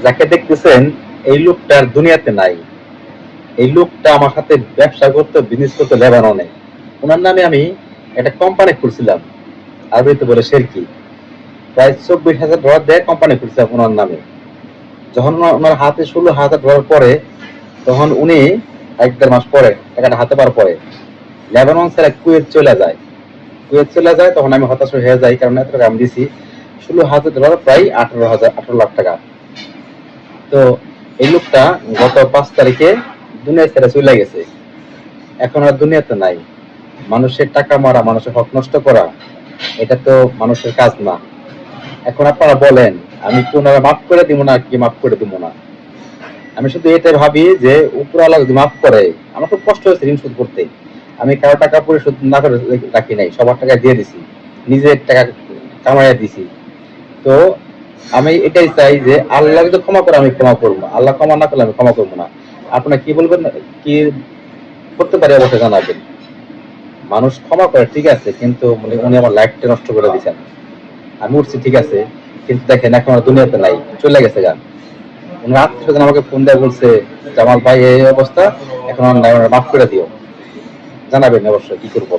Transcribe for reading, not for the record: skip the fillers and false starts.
যাকে দেখতেছেন এই লোকটা আর দুনিয়াতে নাই। এই লোকটা আমার সাথে ব্যবসা করতো, বিজনেস করতো লেবাননে। ওনার নামে আমি একটা কোম্পানি খুলছিলাম, আরবিতে বলে শেরকি। প্রায় $24,000 দিয়ে কোম্পানি খুলছিলাম ওনার নামে। যখন ওনার হাতে $16,000 পরে, তখন উনি 1-1.5 মাস পরে টাকাটা হাতে পাওয়ার পরে লেবানন ছেড়ে কুয়েত চলে যায়। কুয়েত চলে যায়, তখন আমি হতাশ হয়ে যাই, কারণ এত টাকা আমি দিছি। $16,000 প্রায় 18 লাখ টাকা। তো এই লোকটা গত 5 তারিখে দুনিয়া ছেড়ে চলে গেছে। এখন আর দুনিয়াতে নাই। মানুষের টাকা মারা, মানুষের হক নষ্ট করা, এটা তো মানুষের কাজ না। এখন আপনারা বলেন, আমি কি ওনারা মাফ করে দিব না, কি মাফ করে দিব না? আমি শুধু এটাই ভাবি যে উপরওয়ালা যদি মাফ করে, আমার খুব কষ্ট হয়েছে ঋণ শোধ করতে। আমি কারো টাকা পরিশোধ না করে রাখি নাই, সবার টাকা দিয়ে দিছি, নিজের টাকা কামাইয়া দিছি। তো আমি এটাই চাই যে আল্লাহ যদি ক্ষমা করে আমি ক্ষমা করবো, আল্লাহ ক্ষমা না করলে আমি ক্ষমা করবো না। আপনারা কি বলবেন, কি করতে পারি অবশ্যই জানাবেন। মানুষ ক্ষমা করে ঠিক আছে, কিন্তু মানে উনি আমার লাইফটা নষ্ট করে দিয়েছেন। আমি উঠছি ঠিক আছে, কিন্তু দেখেন এখন আর দুনিয়াতে নাই, চলে গেছে গান। ওনার আত্মীয় আমাকে ফোন দেওয়া বলছে, জামাল ভাই এই অবস্থা, এখন আর নাই, ওনারা মাফ করে দিও। জানাবেন অবশ্যই কি করবো।